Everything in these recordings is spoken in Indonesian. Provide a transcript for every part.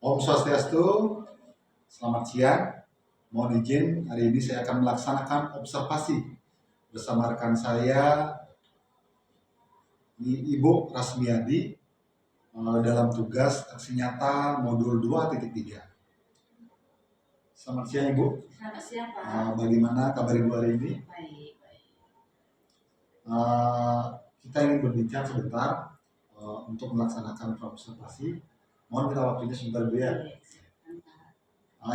Om Swastiastu, selamat siang. Mohon izin, hari ini saya akan melaksanakan observasi bersama rekan saya, Ibu Rasmiadi, dalam tugas aksi nyata modul 2.3. Selamat siang Ibu. Selamat siang Pak. Bagaimana kabar Ibu hari ini? Baik. Kita ingin berbincang sebentar untuk melaksanakan observasi. Mohon kita waktunya sebentar Ibu ya.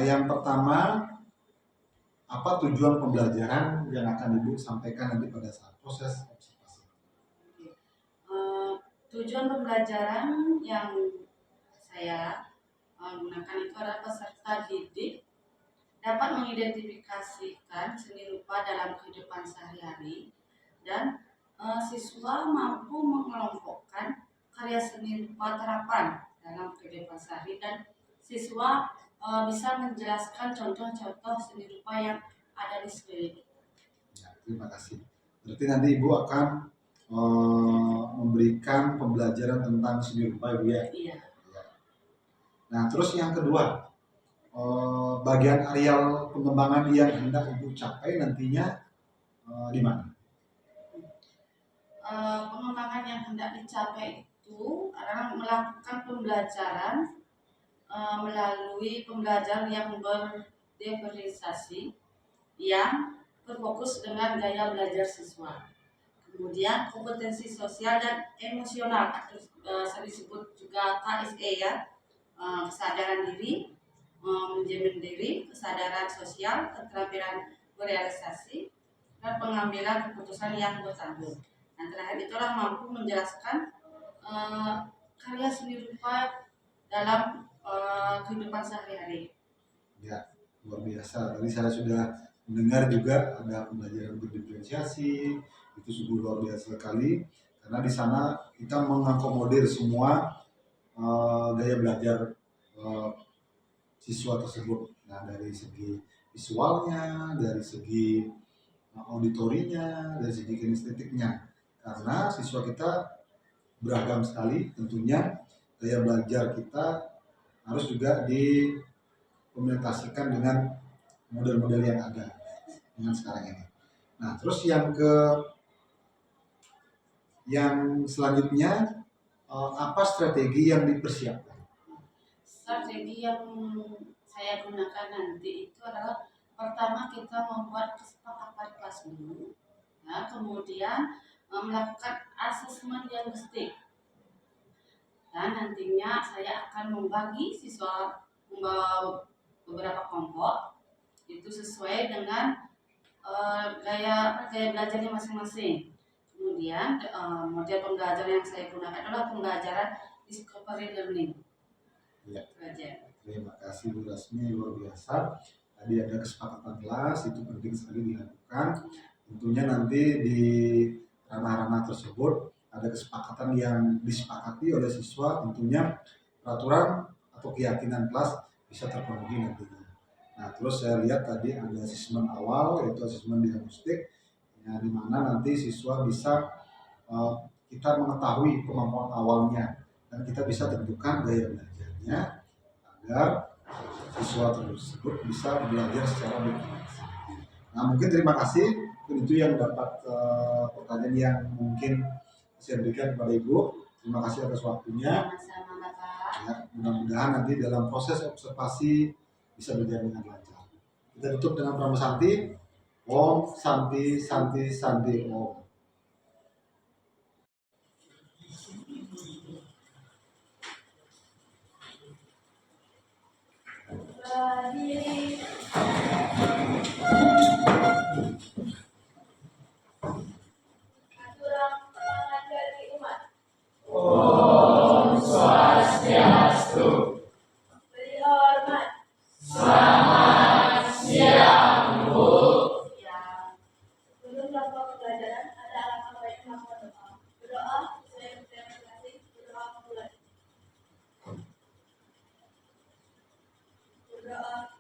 Yang pertama, apa tujuan pembelajaran yang akan Ibu sampaikan nanti pada saat proses observasi? Tujuan pembelajaran yang saya gunakan itu adalah peserta didik dapat mengidentifikasikan seni rupa dalam kehidupan sehari-hari dan siswa mampu mengelompokkan karya seni rupa terapan dalam kehidupan sehari dan siswa bisa menjelaskan contoh-contoh seni rupa yang ada di sekeliling. Ya, terima kasih. Berarti nanti Ibu akan memberikan pembelajaran tentang seni rupa Ibu ya? Iya. Nah, terus yang kedua, bagian areal pengembangan yang hendak Ibu capai nantinya di mana? Pengembangan yang hendak dicapai itu adalah melakukan pembelajaran melalui pembelajaran yang berdiferensiasi yang berfokus dengan gaya belajar siswa. Kemudian kompetensi sosial dan emosional atau sering disebut juga KSE ya, kesadaran diri, manajemen diri, kesadaran sosial, keterampilan berealisasi, dan pengambilan keputusan yang bertanggung. Dan terakhir itulah mampu menjelaskan karya seni rupa dalam kehidupan sehari-hari. Ya, luar biasa. Tadi saya sudah mendengar juga ada pembelajaran berdiferensiasi, itu sungguh luar biasa sekali. Karena di sana kita mengakomodir semua gaya belajar siswa tersebut. Nah, dari segi visualnya, dari segi auditorinya, dari segi kinestetiknya. Karena siswa kita beragam sekali, tentunya gaya belajar kita harus juga dikomunikasikan dengan model-model yang ada dengan sekarang ini. Nah, terus yang selanjutnya, apa strategi yang dipersiapkan? Strategi yang saya gunakan nanti itu adalah pertama kita membuat kesepakatan kelas dulu, ya, kemudian melakukan asesmen diagnostik, dan nantinya saya akan membagi siswa beberapa kelompok itu sesuai dengan gaya belajarnya masing-masing. Kemudian model pembelajaran yang saya gunakan adalah pembelajaran discovery learning. Ya. Terima kasih Bu Rasmi, luar biasa. Tadi ada kesepakatan kelas, itu penting sekali dilakukan. Tentunya nanti di ranah-ranah tersebut ada kesepakatan yang disepakati oleh siswa, tentunya peraturan atau keyakinan kelas bisa terpenuhi nantinya. Nah, terus saya lihat tadi ada asesmen awal, yaitu asesmen diagnostik, ya, di mana nanti siswa bisa kita mengetahui kemampuan awalnya dan kita bisa tentukan gaya belajarnya agar siswa tersebut bisa belajar secara berkelas. Nah, mungkin terima kasih. Itu yang dapat pertanyaan yang mungkin saya berikan kepada Ibu. Terima kasih atas waktunya. Ya, mudah-mudahan nanti dalam proses observasi bisa berjalan dengan lancar. Kita tutup dengan Pramu Santi. Om Santi Santi Santi Om. Om Swastiastu. Beri hormat. Selamat siang, Bu. Ya. Sebelum melakukan pembelajaran ada alangkah baiknya melakukan doa. Berdoa sesuai dengan masing-masing. Berdoa memulai. Berdoa.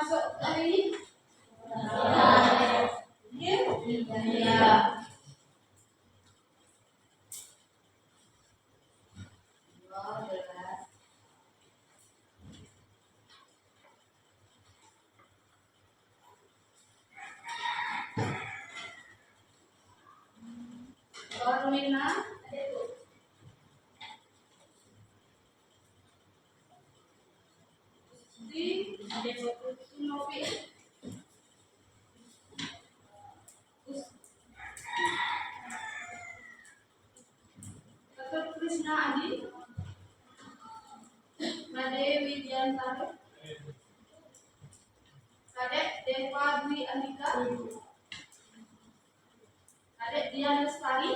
masuk hari ini? Iya. Iya. Romina, di Sunovi, Dr. Krishna Adi, Made Widyantara, Kadek Dewa Dwi Andika, Kadek Dian Lestari,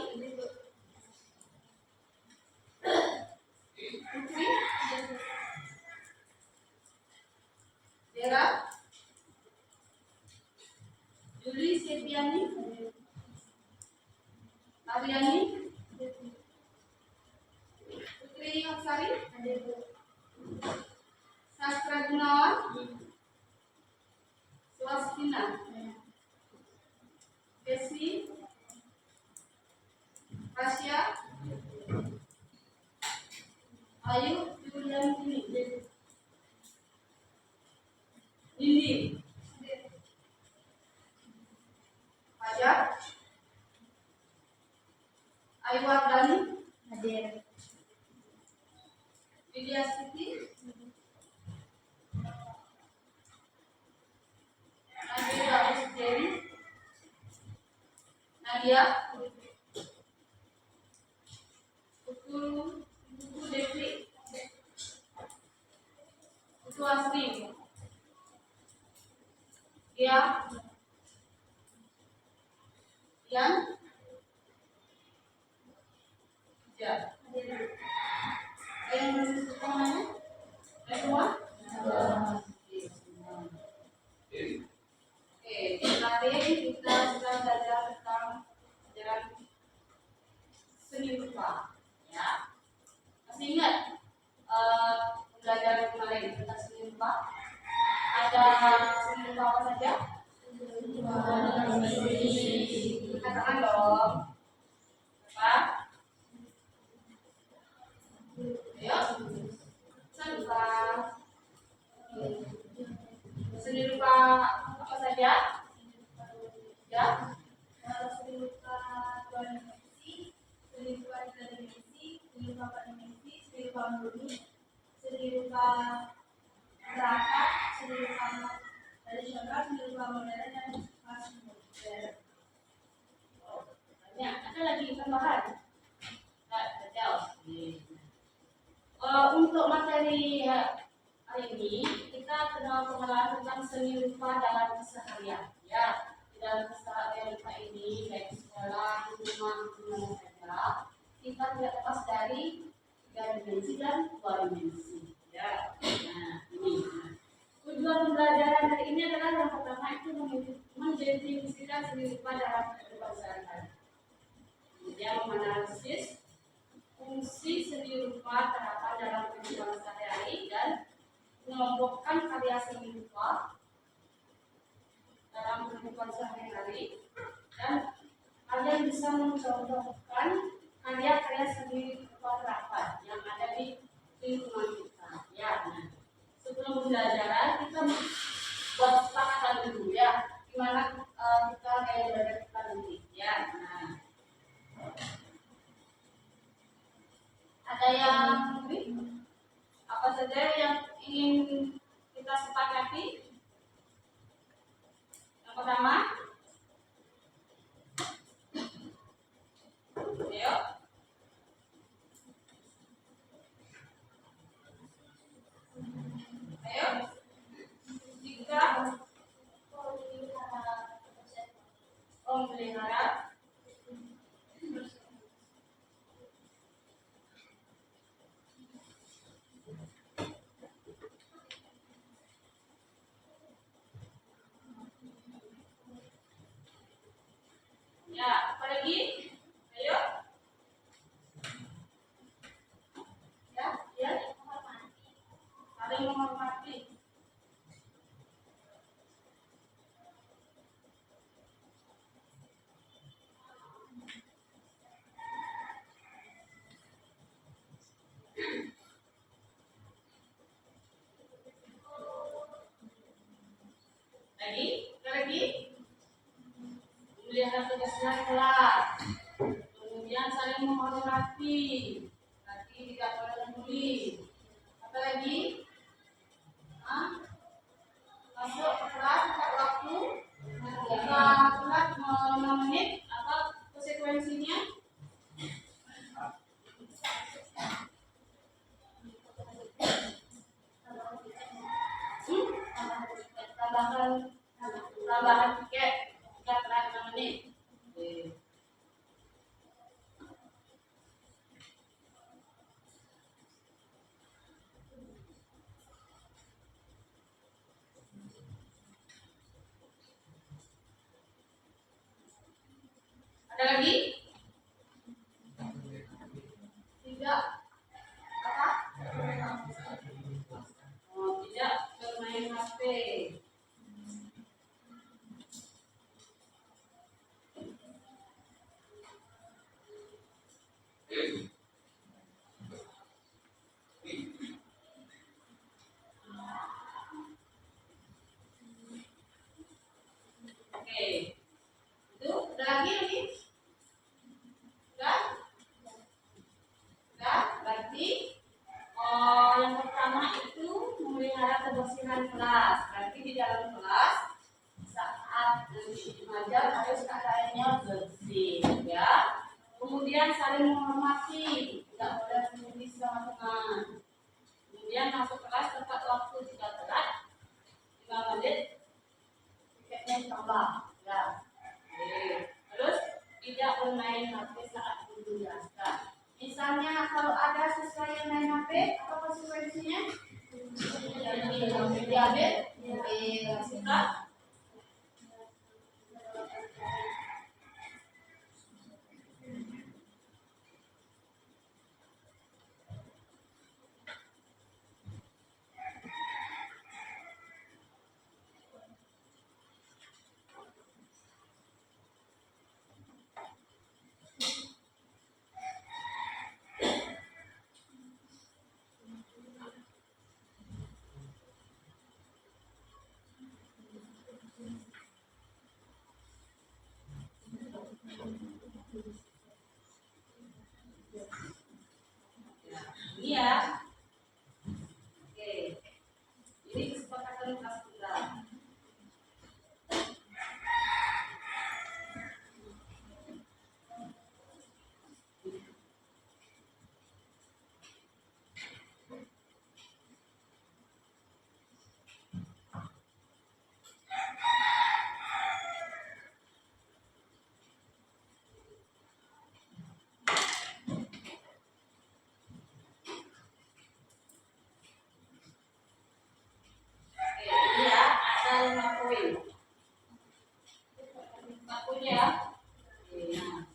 Putri, Dera, Juli Septiani, Ariani, Putri Aksari, Sastra Gunawan, Swastina, Desi, Rasya, Ayu Yuliantini, Nindi, Fajar, Ayu Wardani, Widya Siti, Nadia Usteri, Nadia, Buku Devi, Buku Asri, Dia, Yan, Ya, yang namanya, semua. Oke, tadi kita sudah belajar tentang ajaran seni rupa, ya. Masih ingat pembelajaran kemarin tentang seni rupa? Ada seni rupa apa saja? Katakan dong. Apa? Ayo. Seni rupa. Seni rupa apa saja? Ya. Seni rupa dua dimensi, seni rupa tiga dimensi, seni rupa empat dimensi, seni rupa murni, seni rupa neraka, seni rupa tradisional, seni rupa modern dan masih modern. Banyak. Ada lagi tambahan? Tidak, jauh. Untuk materi hari ini kita kenal pengenalan tentang seni rupa dalam keseharian. Ya, di dalam keseharian kita ini baik di sekolah, di rumah, di mana saja, kita tidak lepas dari 3 dimensi dan 2 dimensi. Ya, nah ini. Tujuan pembelajaran hari ini adalah yang pertama itu mendefinisikan seni rupa dalam kehidupan sehari-hari. Kemudian menganalisis fungsi seni rupa terdapat dalam kehidupan sehari-hari dan mengelompokkan karya seni rupa dalam kehidupan sehari-hari, dan kalian bisa mencontohkan karya-karya seni rupa terdapat yang ada di lingkungan kita. Ya, nah, sebelum pembelajaran kita buat kesepakatan dulu ya, gimana kita kayak belajar kita nanti. Ya, nah. Ada yang apa saja yang ingin kita sepakati? Yang pertama, ayo. Ayo. Lagi. Melihat tugasnya kelas. Kemudian saling menghormati. Lagi tidak boleh membuli. Apa lagi? Masuk ke kelas tepat waktu. Jika telat 5 menit, apa konsekuensinya? Tambahan tiket jika telat 5 menit. Ada lagi? Tidak. Apa? Tidak bermain HP. Oke. Itu ada lagi? Sudah? Berarti yang pertama itu memelihara kebersihan kelas. Berarti di dalam kelas saat mengajar harus keadaannya bersih, ya. Kemudian saling menghormati, tidak boleh membuli sama teman. Kemudian masuk kelas tepat waktu, tidak telat 5 menit tiketnya ditambah, ya. Oke. Terus tidak bermain HP saat menjelaskan. Misalnya kalau ada siswa yang main HP, apa konsekuensinya? Diambil, sikap. Ini ya. Oke. Ini kesepakatan kelas kita. Ini ya, ada 5 poin. 5 poin ya. Oke, nah.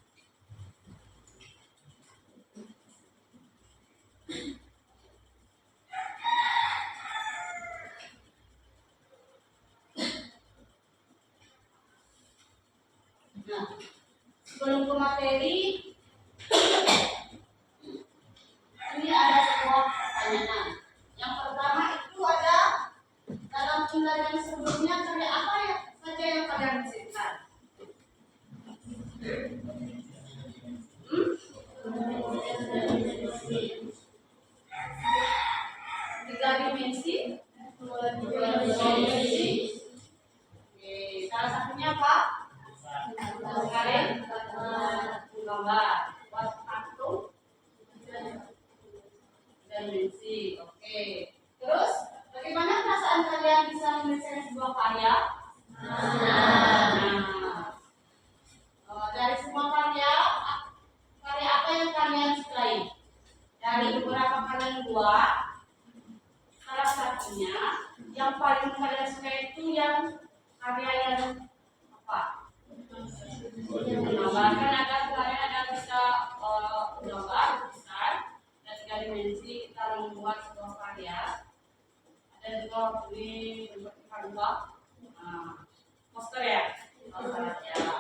Nah, sebelum ke materi, ini ada sebuah pertanyaan. Yang pertama itu ada dalam pembelajaran sebelumnya karya apa ya saja yang kalian hasilkan? Tiga dimensi, dua dimensi. Oke, salah satunya apa? Kalian gambar, buat patung dimensi. Oke. Terus bagaimana perasaan kalian bisa menyelesaikan sebuah karya? Dari semua karya apa yang kalian sukai? Dari beberapa kalian buat, salah satunya yang paling kalian sukai itu yang karya yang apa? Menggambar. Kan ada kalian ada bisa gambar besar dan 3 dimensi kita membuat sebuah karya. Ada juga ini bentuk kanvas, poster ya, ya.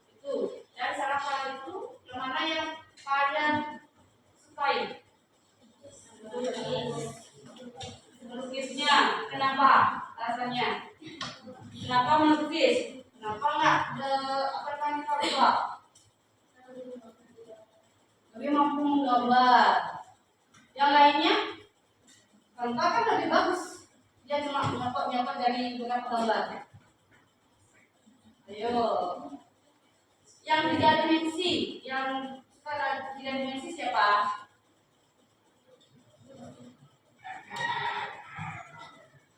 Itu dari salah satu itu yang mana yang kalian sukai? Melukisnya, kenapa? Rasanya? Kenapa melukis? Kenapa nggak apa namanya coba? Lebih mampu menggambar. Yang lainnya, contoh kan lebih bagus. Dia cuma nyokot dari beberapa gambar. Ayo. Yang 3 dimensi, yang suka 3 dimensi siapa?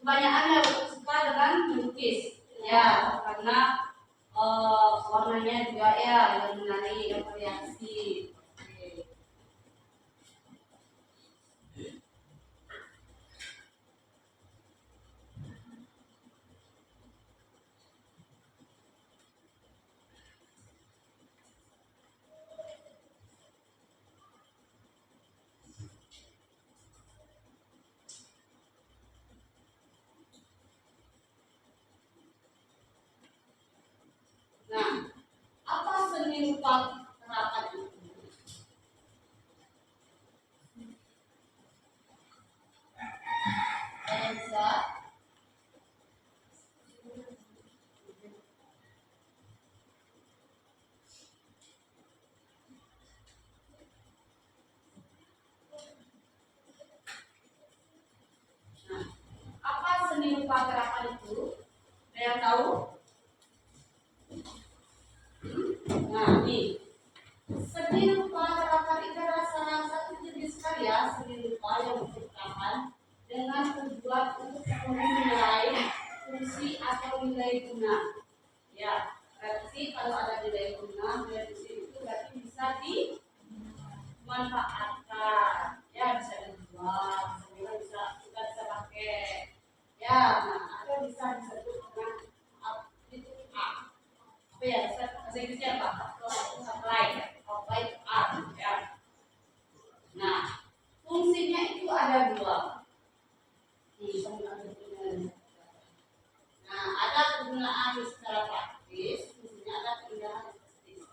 Kebanyakan yang suka dengan melukis, ya karena warnanya juga ya yang menarik, yang variasi. Oke. Nah, apa seni rupa terapan itu? Bisa. Nah, apa seni rupa terapan itu? Ada yang tahu? Nah, nih. Seni rupa terapan itu adalah salah satu jenis karya seni rupa yang diciptakan dengan tujuan untuk memenuhi nilai, fungsi atau nilai guna. Ya, berarti kalau ada nilai guna, nilai fungsi itu berarti bisa dimanfaatkan. Ya, bisa dijual, bisa kita bisa pakai. Ya, nah, atau bisa disebut dengan itu apa ya? Bahasa Inggrisnya apa? Supply art. Ya. Nah, fungsinya itu ada 2. Nah, ada kegunaan secara praktis, fungsinya ada keindahan estetis.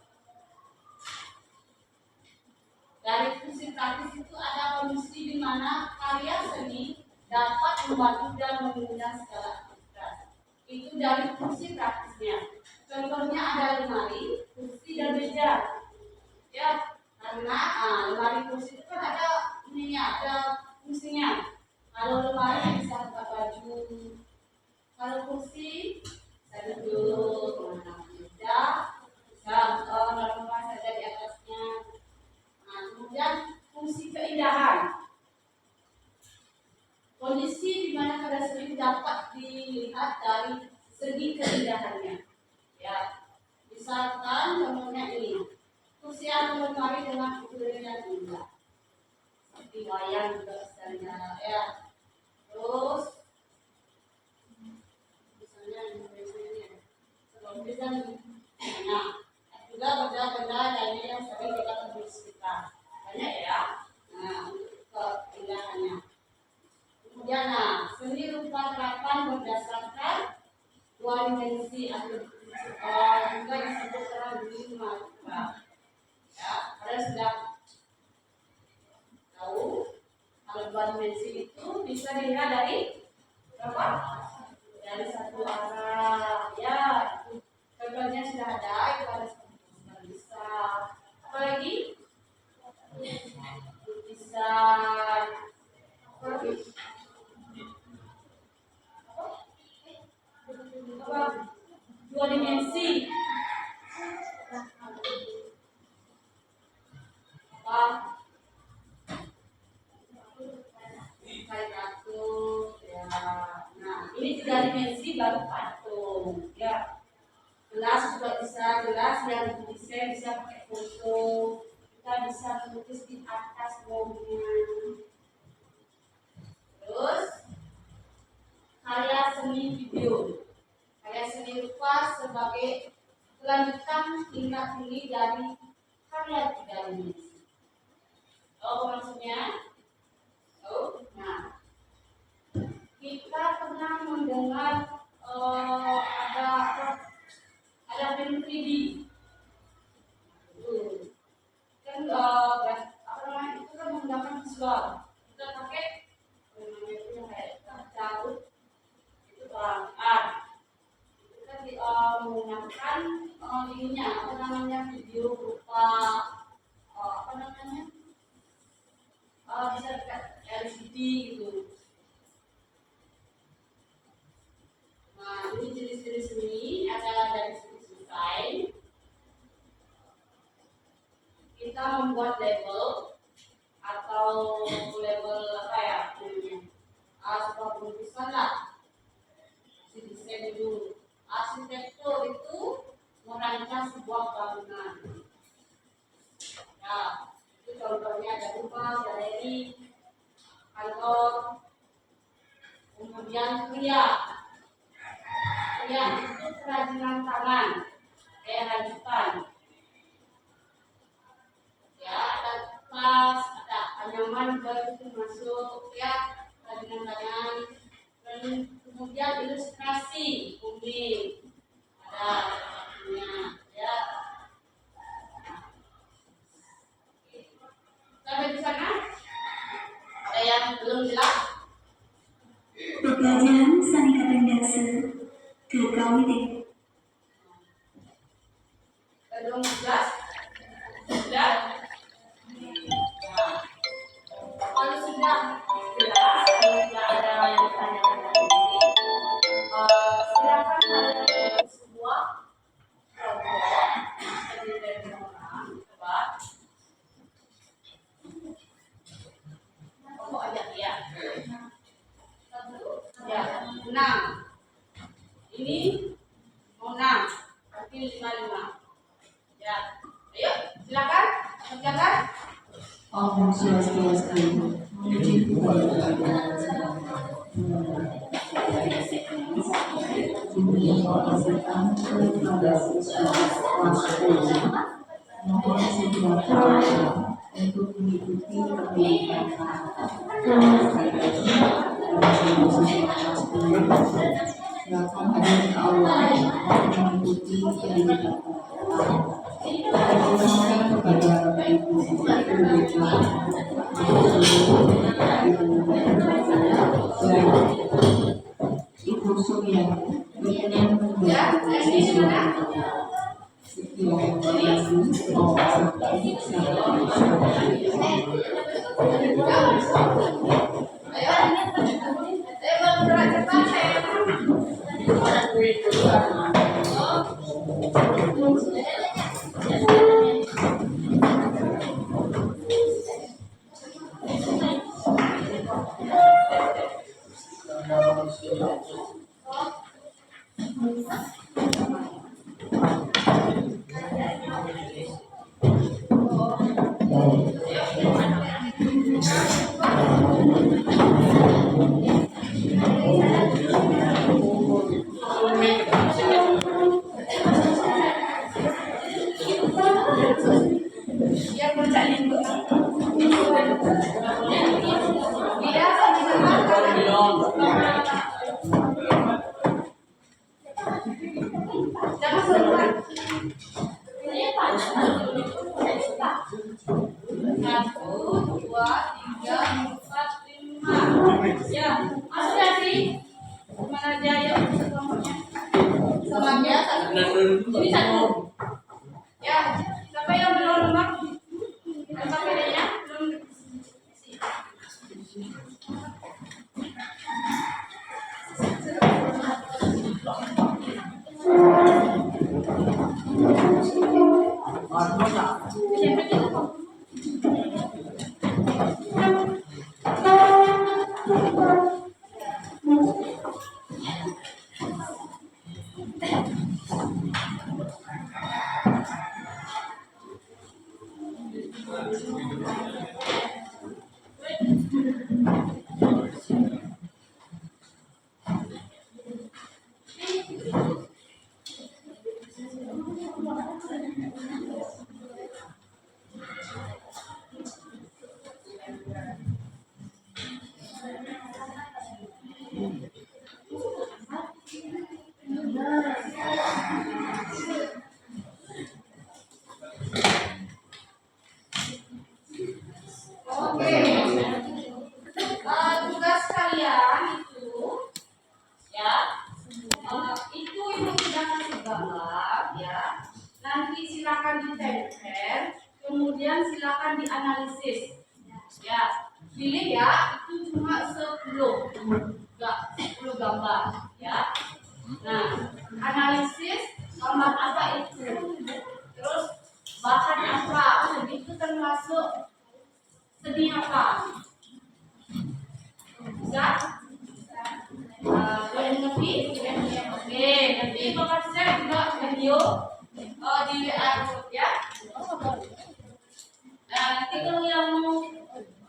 Dari fungsi praktis itu ada kondisi di mana karya seni dapat membantu dan mengundang segala aktivitas. Itu dari fungsi praktisnya. Contohnya ada lemari, kursi dan meja. Ya, karena lemari kursi itu kan ada ininya, ada fungsinya. Kalau lemari bisa buka baju, kalau kursi bisa duduk, meja bisa melakukan saja di atasnya. Nah, kemudian fungsi keindahan, kondisi di mana karya seni dapat dilihat dari segi keindahannya. Ya, misalkan contohnya ini, kursi atau lemari dengan ukuran yang indah, seperti wayang juga misalnya. Ya, terus misalnya ini seperti dan nah juga benda-benda lainnya yang sering kita temui di sekitar banyak ya. Nah, untuk keindahannya. Kemudian, nah, seni rupa terapan berdasarkan 2 dimensi atau juga disebut dengan dimensi. Ya, kalian sudah tahu kalau 2 dimensi itu bisa dilihat dari berapa? Dari satu arah. Ya, contohnya sudah ada, itu ada sudah bisa. Apalagi lukisan, apalagi apa? 2 dimensi. Apa? Kayak patung ya. Nah, ini 3 dimensi baru patung ya. Gelas juga bisa, gelas yang bisa pakai foto, kita bisa melukis di atas baunya. Terus karya seni video, karya seni rupa sebagai kelanjutan tingkat tinggi dari karya 3 dimensi. Oh, maksudnya? Oh, nah, kita pernah mendengar ada film 3D. Kan apa namanya itu kan menggunakan visual. Kita pakai namanya itu yang kayak carut itu perangkat. menyiapkan ininya apa namanya video berupa apa namanya bisa LCD gitu. Nah ini jenis-jenis ini adalah dari segi desain. Kita membuat label atau label apa ya namanya sebuah penulisan lah. Desain dulu. Arsitektur itu merancang sebuah bangunan. Ya, itu contohnya ada rumah, galeri, kantor, kemudian kria itu kerajinan tangan, kayak rajutan. Ya, ada tas, ada anyaman baru itu masuk, ya, kerajinan tangan. Dan kemudian ilustrasi, komik, ada ya. Sampai di sana ada yang belum jelas? Pembelajaran Sanikatan Dasar KKWD. Belum jelas? Sudah? Kalau sudah jelas, kalau tidak ada yang ditanyakan lagi, silakan kalian sebuah kelompok terdiri dari orang, coba. Kelompok aja ya. Ya, 6. Ini mau 6, berarti 5. Ya, ayo silakan kerjakan. Om Swastiastu. Kepada siswa kelas 10, mohon segera untuk mengikuti pendidikan silakan hadir ke aula mengikuti pendidikan. Persilakan kepada Bapak Ibu Ibu Surya berkenan membaca siswa. Sekian terima kasih. Ini satu. Ya, siapa yang belum nomor? Apa bedanya? Belum. Oke. Tugas kalian itu ya itu yang sudah kasih gambar silakan ditempel, kemudian silakan dianalisis. Ya, pilih ya, itu cuma 10, enggak 10 gambar, ya. Nah, analisis gambar apa itu, terus bahan apa, itu termasuk seni apa, bisa? Boleh mengerti? Oke, nanti Bapak share juga video di WA group ya. Nah, nanti kalau yang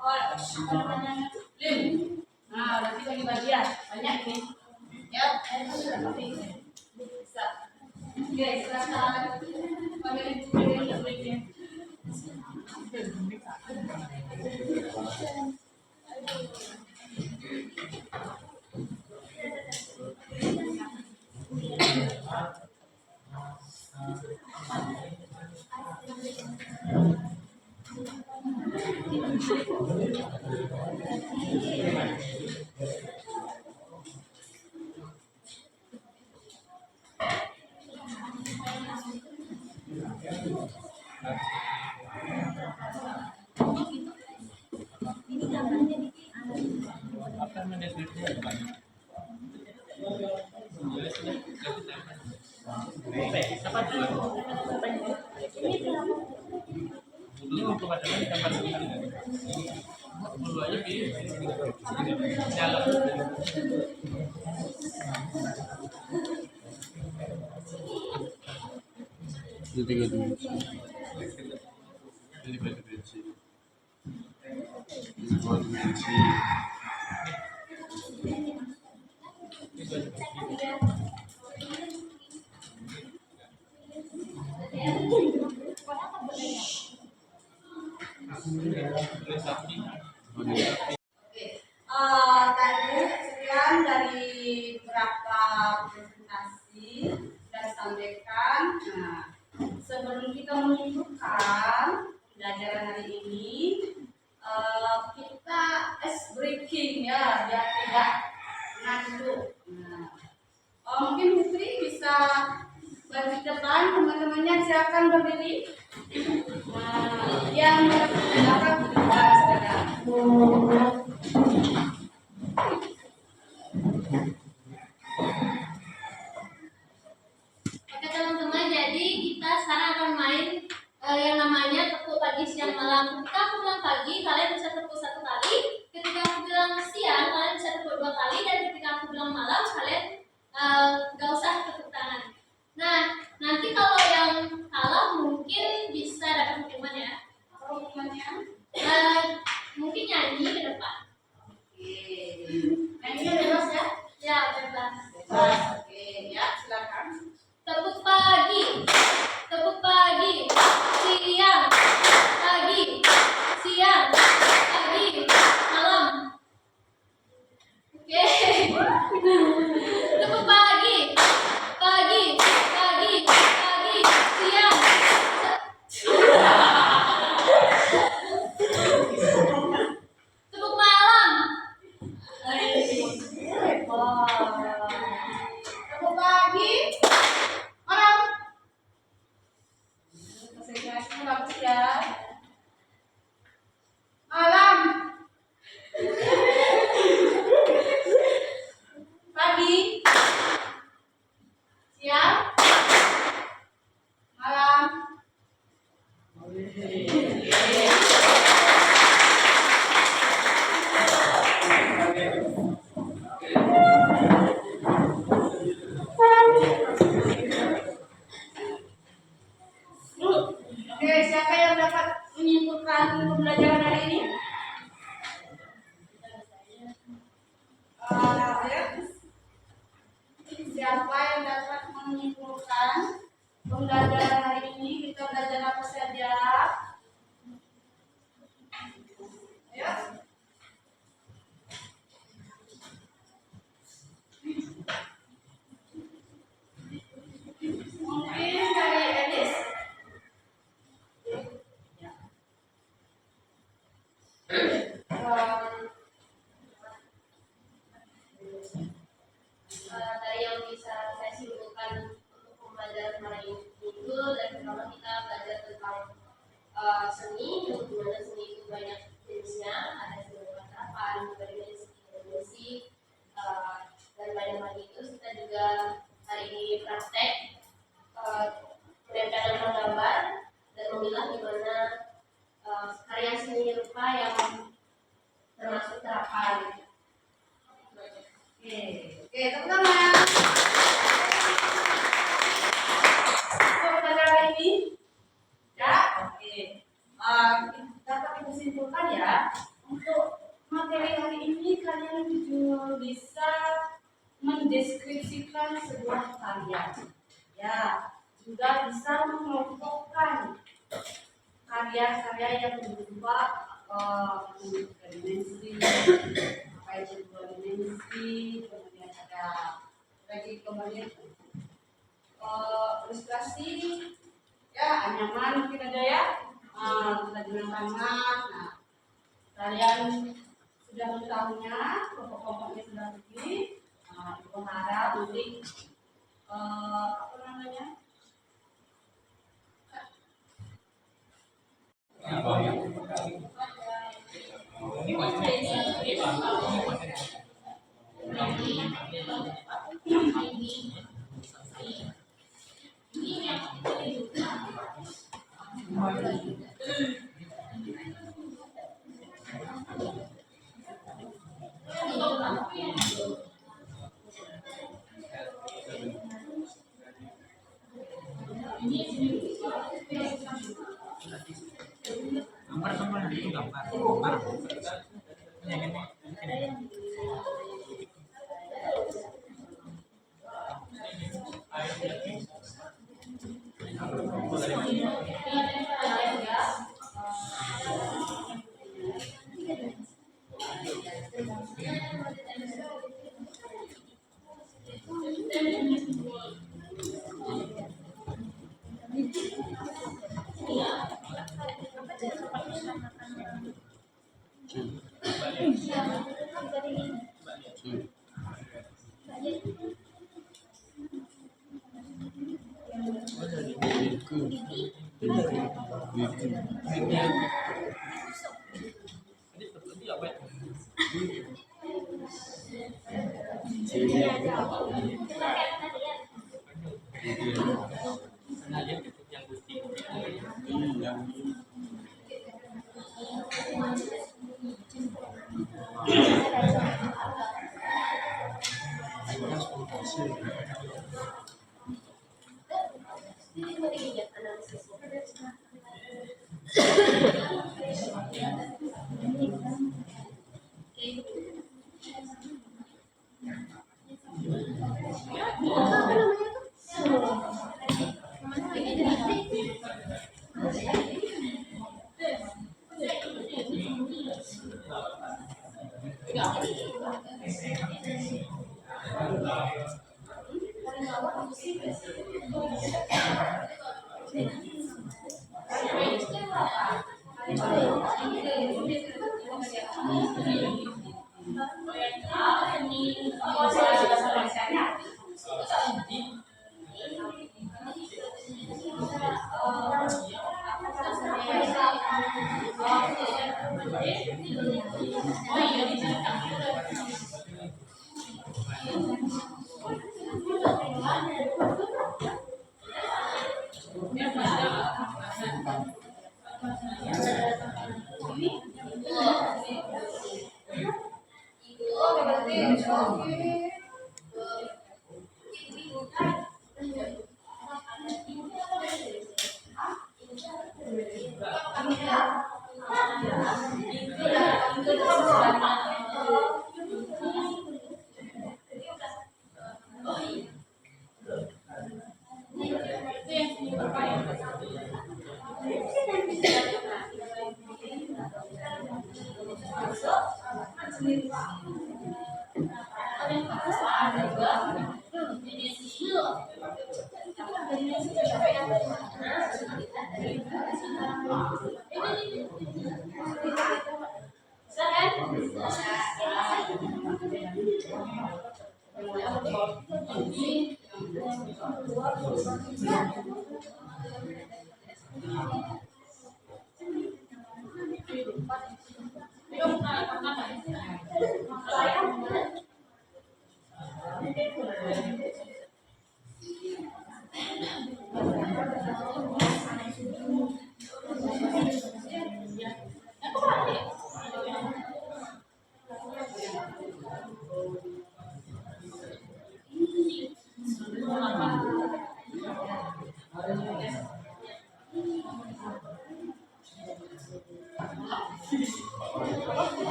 apa namanya link, nah nanti bagi-bagi ya, banyak nih. Ya, bisa. Oke, silakan panggil ibu yang berikutnya. Tadi sekian dari beberapa presentasi sudah disampaikan. Nah, sebelum kita menunjukkan pembelajaran hari ini, kita breaking ya, biar tidak ngantuk. Nah, mungkin Putri bisa bagi depan, teman-temannya silakan berdiri. Nah, yang belakang depan sekarang. Oke teman-teman, jadi kita sekarang akan main yang namanya tepuk pagi siang malam. Ketika aku bilang pagi, kalian bisa tepuk 1 kali. Ketika aku bilang siang, kalian bisa tepuk 2 kali. Dan ketika aku bilang malam, kalian gak usah tepuk tangan. Nah, nanti kalau yang kalah mungkin bisa dapat hukuman ya. Apa hukumannya? Mungkin nyanyi ke depan. Oke. Nyanyinya bebas ya? Ya, bebas. Bebas. Oke, ya silakan. Tepuk pagi, siang, pagi, siang, pagi, malam. Oke. Tepuk pagi, siang. Tepuk malam. Tepuk pagi, malam. Konsentrasinya bagus ya. Malam. Pagi. Siang. Malam. Oke, siapa yang dapat menyimpulkan pembelajaran hari ini? Ya. Siapa yang dapat menyimpulkan pembelajaran hari ini? Kita belajar apa saja? Ayo. Mungkin dari Elis. Dari yang bisa saya simpulkan untuk pembelajaran hari ini itu dan pertama kita belajar tentang seni, yang dimana seni itu banyak jenisnya, ada seni rupa terapan, dimensi, dan banyak lagi. Terus kita juga hari ini praktek penempelan menggambar dan memilah gimana karya seni rupa yang termasuk terapan. Oke, tepuk tangan. Untuk pelajaran ini, ya, oke. Dapat disimpulkan ya, untuk materi hari ini kalian juga bisa mendeskripsikan sebuah karya, ya, juga bisa mengelompokkan karya-karya yang berupa dimensi, apa itu dua dimensi, kemudian ada lagi kemudian ilustrasi, ya anyaman mungkin ada ya, kerajinan tangan. Nah, kalian sudah mengetahuinya, kelompok-kelompoknya sudah begini. Ibu harap nanti apa namanya?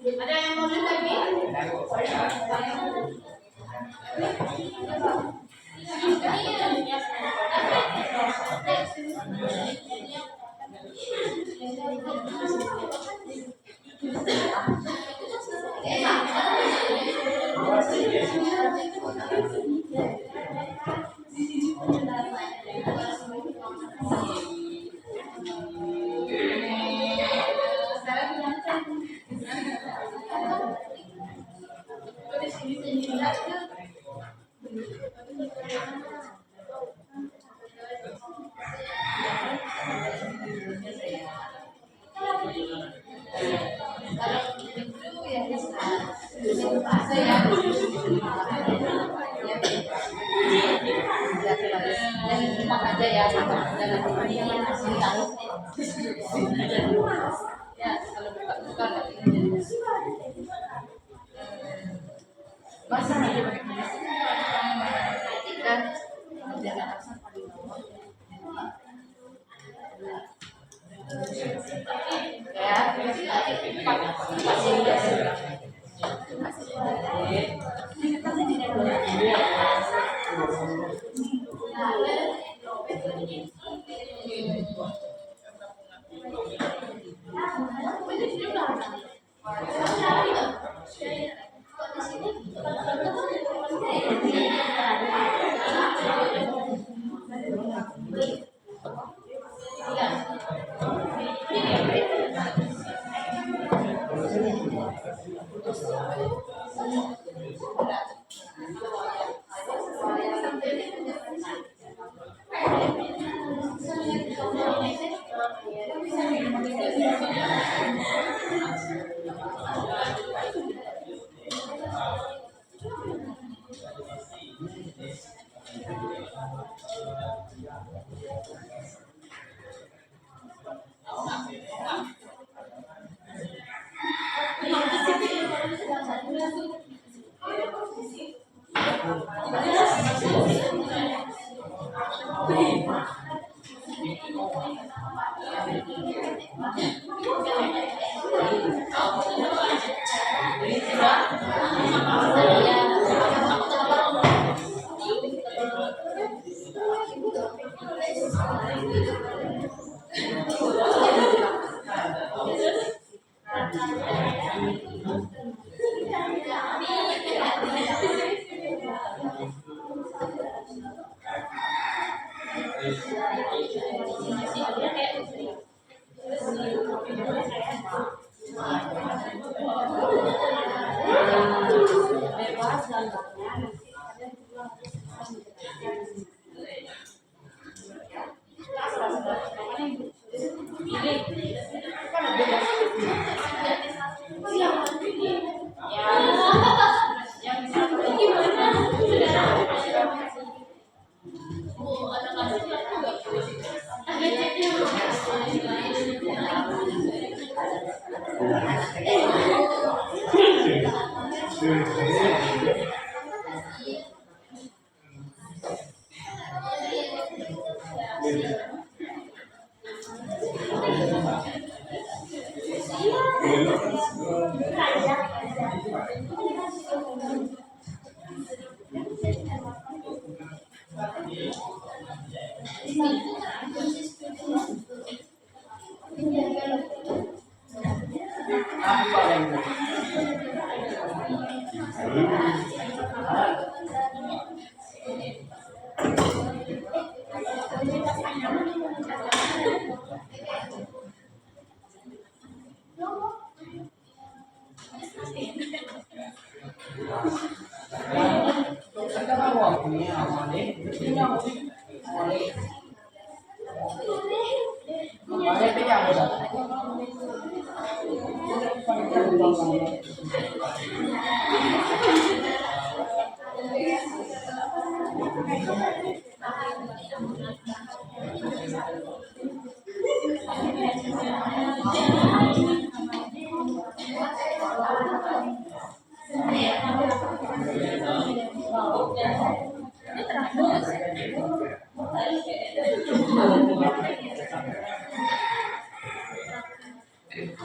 Ada yang mau lagi? Aja ya, ya kalau buka basah dan jangan asal paling bawah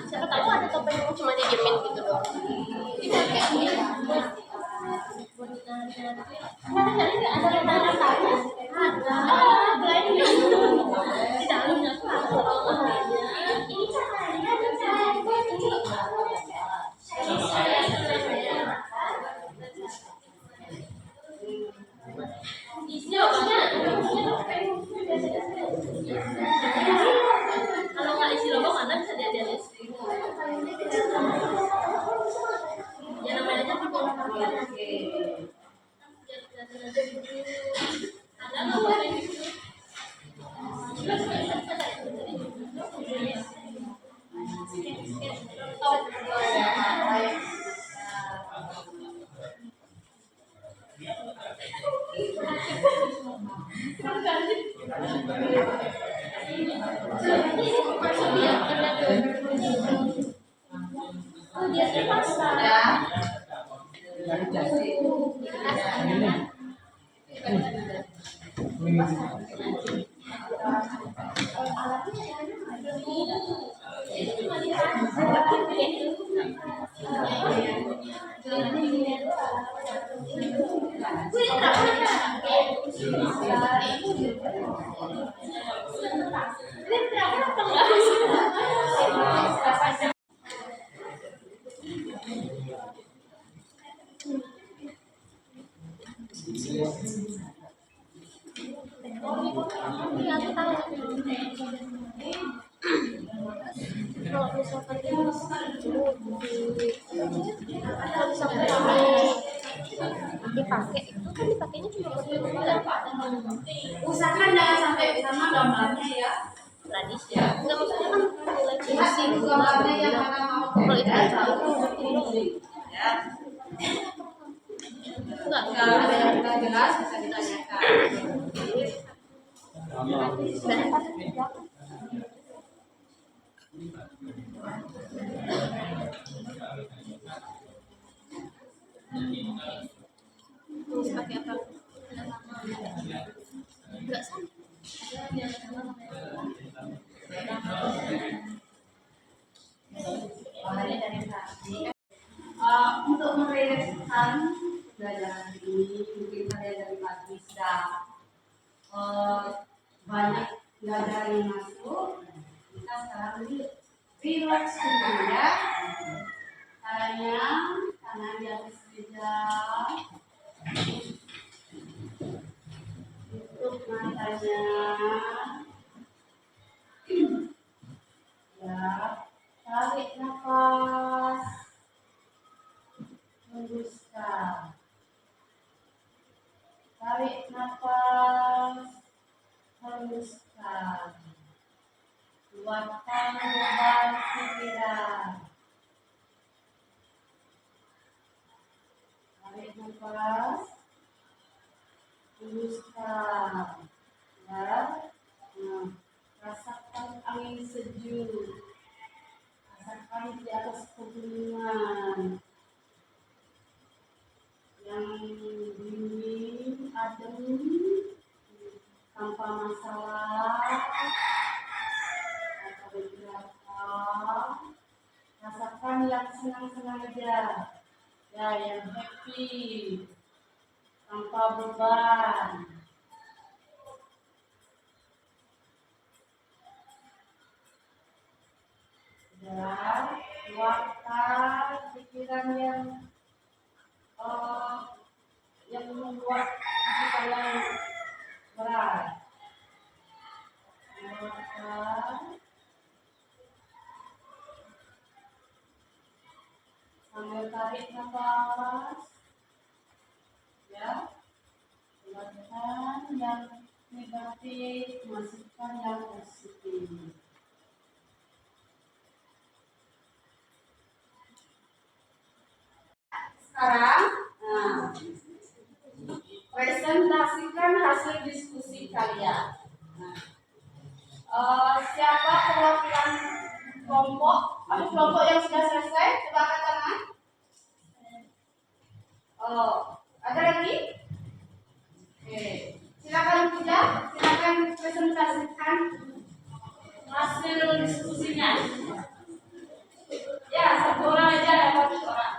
Siapa tahu ada topeng yang cuma didiemin gitu doang. Ini kayak ini. Ada tanda tanya. Ada. Lain. Di dalamnya tuh ada. Ini caranya isinya kalau nggak isi logo mana bisa diajarin. Ya namanya aja di bawah kaki. Ada nggak boleh gitu? Kalau misalkan dipakai itu kan dipakainya cuma buat usahakan jangan sampai sama gambarnya ya tradisi nggak maksudnya kan nilai fungsi gambarnya yang mana mau kalau itu kan ya nggak ada yang tidak jelas bisa ditanyakan. Terus pakai apa? Enggak sama. Untuk meriliskan pelajaran ini mungkin saya dari Pak bisa banyak belajar yang masuk. Kita sekarang ini relax dulu ya. Caranya tangan di atas meja. Tutup matanya. Ya, tarik nafas. Hembuskan. Tarik nafas. Hembuskan. Buatkan beban pikiran. Tarik nafas. Hembuskan. Ya. Nah, rasakan angin sejuk. Rasakan di atas pegunungan yang dingin, adem, tanpa masalah, tanpa beberapa. Rasakan yang senang-senang aja, ya yang happy, tanpa beban. Ya. luapkan pikiran yang membuat kalian berat. Luapkan sambil tarik nafas, ya. Keluarkan yang negatif, masukkan yang positif. Sekarang, presentasikan hasil diskusi kalian. Siapa perwakilan kelompok? Ada kelompok yang sudah selesai? Coba angkat tangan. Ada lagi? Oke. Silakan Puja, silakan presentasikan hasil diskusinya. Ya, satu orang aja dapat suara.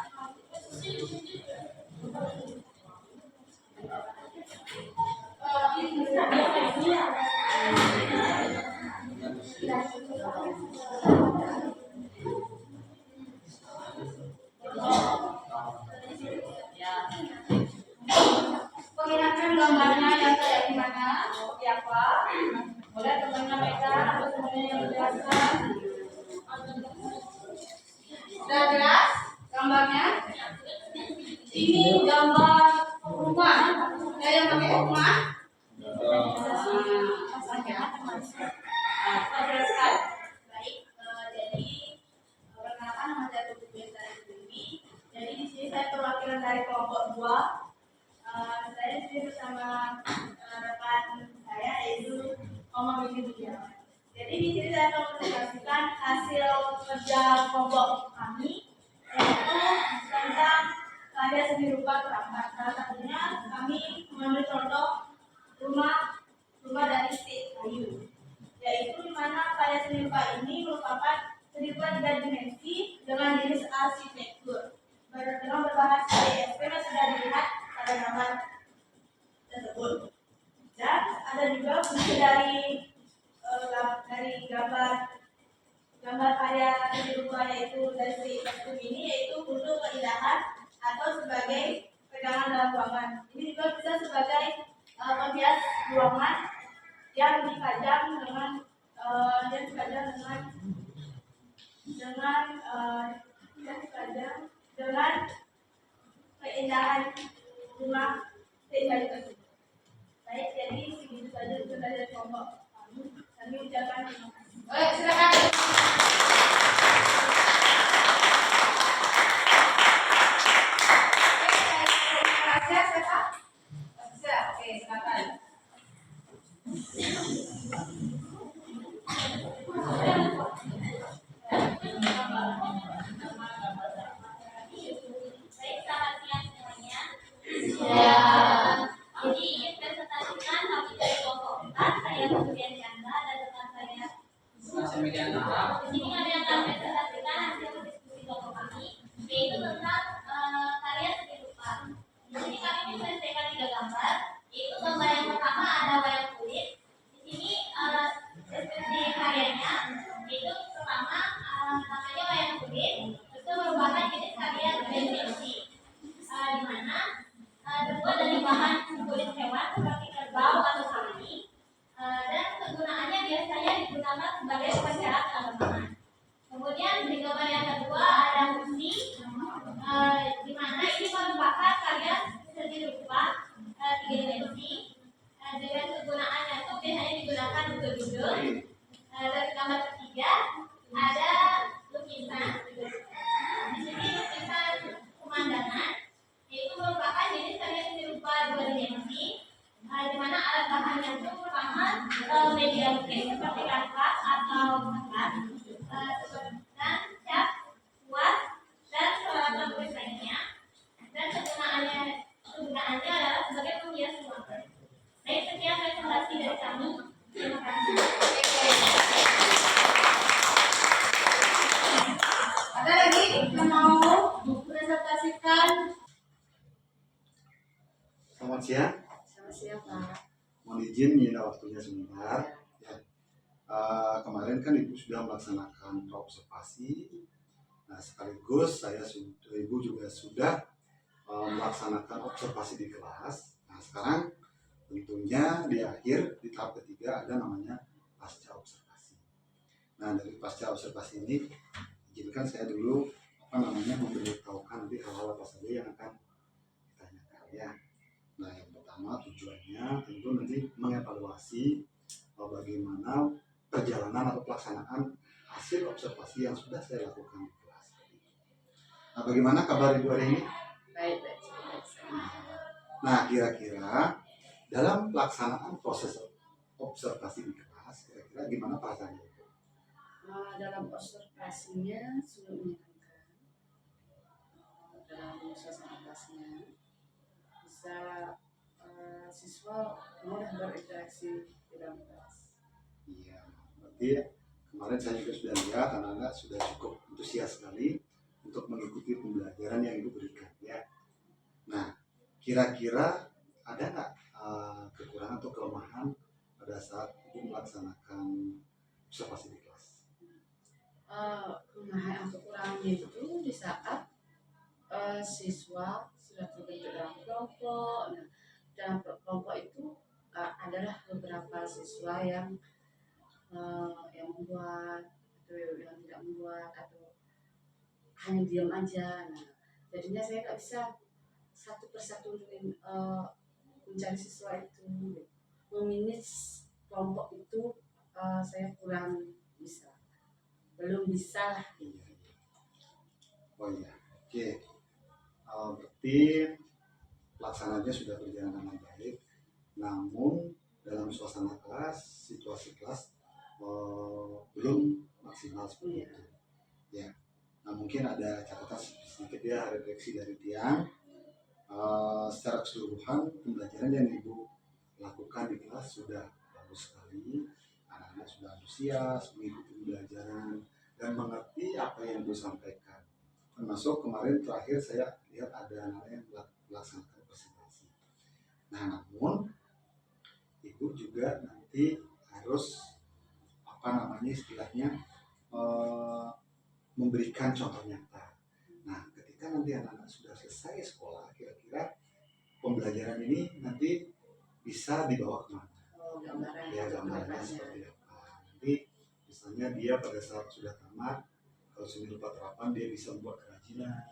Perlihatkan gambarnya yang kayak gimana, seperti apa. Boleh temannya pegang atau temannya yang menjelaskan. Sudah jelas gambarnya? Ini gambar rumah. Ada yang pakai rumah? Jelaskan. Baik, jadi perkenalkan nama saya Putri Bestari Dewi. Jadi di sini saya perwakilan dari kelompok 2. Saya di sini bersama rekan saya yaitu Oma Bibi Budiawan. Jadi di sini saya akan mempresentasikan hasil kerja kelompok kami yaitu tentang karya seni rupa perangkat. Salah satunya kami mengambil contoh rumah dari stik kayu, yaitu di mana karya seni rupa ini merupakan seni rupa 3 dimensi dengan jenis arsitektur dengan berbahan CSP yang sudah dilihat pada gambar tersebut. Dan ada juga fungsi dari gambar karya seni rupa yaitu dari CSP ini, yaitu untuk keindahan atau sebagai pegangan dalam ruangan. Ini juga bisa sebagai penghias ruangan yang dipajang dengan keindahan rumah tinggal tersebut. Baik, jadi segitu saja dari kelompok kami. Kami ucapkan terima kasih. Baik, silakan. Oke, silakan. Baik, selamat siang semuanya. Ya. Jadi ingin presentasikan kami dari kelompok 4, saya Putri Anda dan rekan saya. Di sini kami akan presentasikan hasil diskusi kelompok kami, yaitu tentang karya seni rupa. Di sini kami menyelesaikan 3 gambar, yaitu gambar yang pertama ada wayang kulit. Di sini deskripsi karyanya, yaitu pertama namanya wayang kulit, itu merupakan jenis karya dimensi, di mana terbuat dari bahan kulit hewan seperti kerbau atau sapi, dan kegunaannya biasanya digunakan sebagai upacara keagamaan. Kemudian di gambar yang kedua ada kursi, di mana ini merupakan karya seni rupa 3 dimensi, dengan kegunaannya itu biasanya digunakan untuk duduk. Dari gambar ketiga ada lukisan. Di sini lukisan pemandangan, yaitu merupakan jenis karya seni rupa 2 dimensi, di mana alat bahannya itu merupakan media lukis seperti kanvas atau kertas, dan cat, kuas, dan peralatan lukis lainnya. Dan kegunaannya adalah sebagai penghias ruangan. Baik, sekian presentasi dari kami. Terima kasih. Ada lagi yang mau presentasikan? Selamat siang. Sama siapa? Mohon izin minta waktunya sebentar. Ya. Kemarin kan Ibu sudah melaksanakan observasi. Nah, Nah, sekaligus Ibu juga sudah melaksanakan observasi di kelas. Nah, sekarang tentunya di akhir, di tahap ketiga ada namanya pasca observasi. Nah, dari pasca observasi ini, izinkan saya dulu memberitahukan nanti hal-hal apa saja yang akan ditanyakan ya. Nah, yang pertama tujuannya tentu nanti mengevaluasi bagaimana perjalanan atau pelaksanaan hasil observasi yang sudah saya lakukan di kelas. Nah, bagaimana kabar Ibu hari ini? Baik. Nah, kira-kira dalam pelaksanaan proses observasi di kelas, kira-kira gimana perasaannya? Dalam observasinya sudah menyenangkan. Dalam suasana kelasnya bisa siswa mudah berinteraksi di dalam kelas. Iya, berarti kemarin saya juga sudah lihat anak-anak sudah cukup antusias sekali untuk mengikuti pembelajaran yang Ibu berikan ya. Nah, kira-kira ada nggak kekurangan atau kelemahan pada saat Ibu melaksanakan observasi di kelas? Kelemahan atau kekurangannya itu di saat siswa sudah terbentuk dalam kelompok. Nah, dalam kelompok itu adalah beberapa siswa yang membuat atau yang tidak membuat atau hanya diam aja. Nah, jadinya saya nggak bisa satu persatu mencari siswa itu, memanage kelompok itu saya kurang bisa, belum bisa lah. Oh iya, oke. Berarti pelaksanaannya sudah berjalan dengan baik, namun dalam suasana kelas, situasi kelas belum maksimal seperti itu. Ya, nah mungkin ada catatan sedikit ya, refleksi dari Tiang. Secara keseluruhan pembelajaran yang Ibu lakukan di kelas sudah bagus sekali. Anak-anak sudah antusias mengikuti pembelajaran dan mengerti apa yang Ibu sampaikan. Termasuk kemarin terakhir saya lihat ada anak yang melaksanakan presentasi. Nah, namun Ibu juga nanti harus istilahnya memberikan contoh nyata. Nah, ketika nanti anak-anak sudah selesai sekolah, kira-kira pembelajaran ini nanti bisa dibawa kemana? Ya, gambarannya seperti apa? Nanti misalnya dia pada saat sudah tamat, kalau seni rupa terapan dia bisa membuat kerajinan.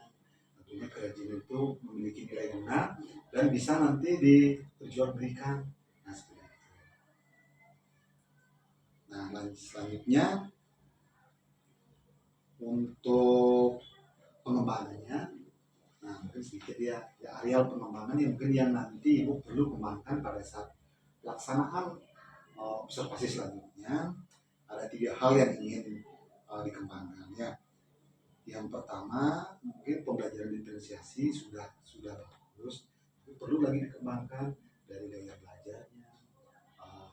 Tentunya kerajinan itu memiliki nilai guna dan bisa nanti diperjualbelikan. Nah, seperti itu. Nah, selanjutnya untuk pengembangannya, nah mungkin sedikit ya areal pengembangan yang mungkin yang nanti Ibu perlu kembangkan pada saat pelaksanaan observasi selanjutnya. Ada 3 hal yang ingin dikembangkan ya. Yang pertama mungkin pembelajaran diferensiasi sudah bagus, tapi perlu lagi dikembangkan dari gaya belajarnya,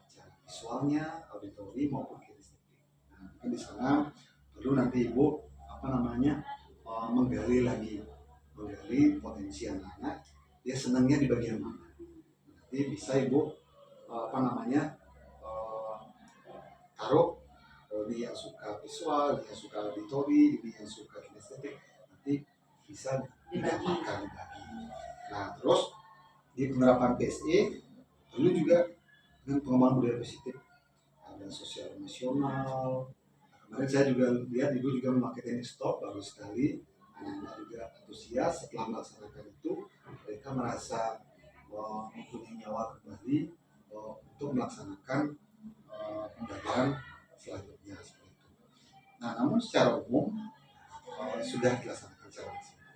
cara visualnya, auditori maupun kinestetik. Nah, mungkin di sana perlu nanti Ibu menggali potensi anak-anak, dia senangnya di bagian mana. Nanti bisa Ibu taruh ini yang suka visual, ini yang suka auditori, ini yang suka kinestetik, nanti bisa dibagi. Nah, terus di penerapan PSE perlu juga dengan pengembangan budaya positif, ada sosial emosional. Kemarin saya juga lihat Ibu juga memakai teknik stop, bagus sekali. Anak-anak juga antusias setelah melaksanakan itu, mereka merasa mempunyai nyawa kembali untuk melaksanakan pembelajaran selanjutnya seperti itu. Nah, namun secara umum sudah dilaksanakan secara maksimal.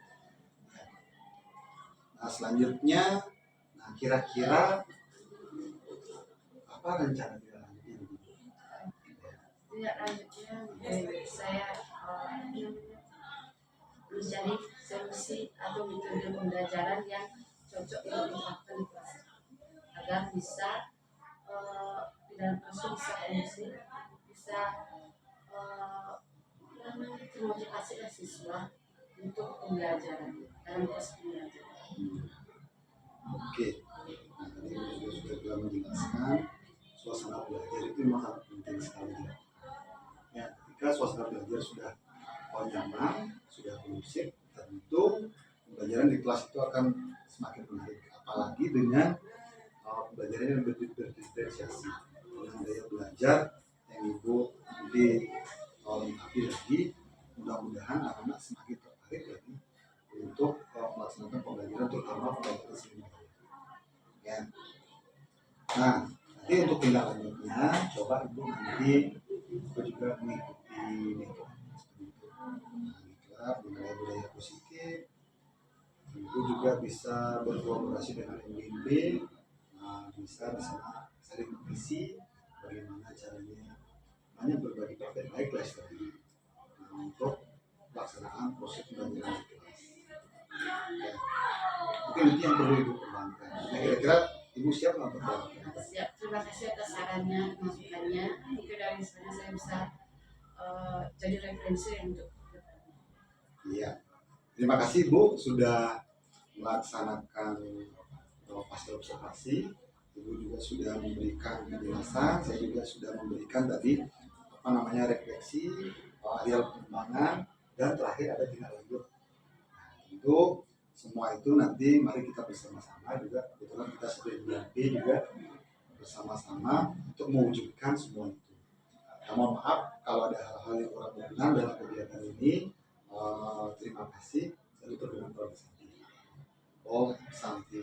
Nah, selanjutnya, kira-kira apa rencana tidak lanjutnya? Tidak lanjutnya, saya mencari solusi atau metode pembelajaran yang cocok untuk diterapkan di kelas agar bisa di dalam kelas bisa kondisi, bisa termotivasi siswa untuk pembelajaran dalam proses pembelajaran. Oke, nah tadi sudah menjelaskan suasana belajar itu memang sangat penting sekali. Ya, ketika suasana belajar sudah nyaman, sudah kondusif, tentu pembelajaran di kelas itu akan semakin menarik, apalagi dengan pembelajaran yang berdiferensiasi dengan daya belajar yang ibu nanti lengkapi lagi. Mudah-mudahan anak-anak semakin tertarik lagi untuk melaksanakan pembelajaran, terutama pembelajaran seni budaya. Ya. Nah, nanti untuk tindak lanjutnya, coba ibu nanti ibu juga mengikuti diklat seperti itu. Nah, diklat budaya positif, ibu juga bisa berkolaborasi dengan MBMB. Nah, bisa di sana saling mengisi bagaimana caranya hanya berbagi praktek baik kelas tadi. Nah, untuk pelaksanaan proses pembelajaran di kelas. Ya. Mungkin itu yang perlu ibu kembangkan. Nah, kira-kira ibu siap nggak untuk melakukan? Siap, terima kasih atas sarannya, masukannya. Mungkin dari sana saya bisa jadi referensi untuk Iya. Terima kasih Bu sudah melaksanakan pasca observasi. Ibu juga sudah memberikan penjelasan, saya juga sudah memberikan tadi refleksi, area pengembangan, dan terakhir ada tindak lanjut. Nah, tentu semua itu nanti mari kita bersama-sama juga, kebetulan kita sebagai BMP juga bersama-sama untuk mewujudkan semua itu. Nah, mohon maaf kalau ada hal-hal yang kurang berkenan dalam kegiatan ini. Terima kasih. Saya tutup dengan doa bersama. Oh, santi.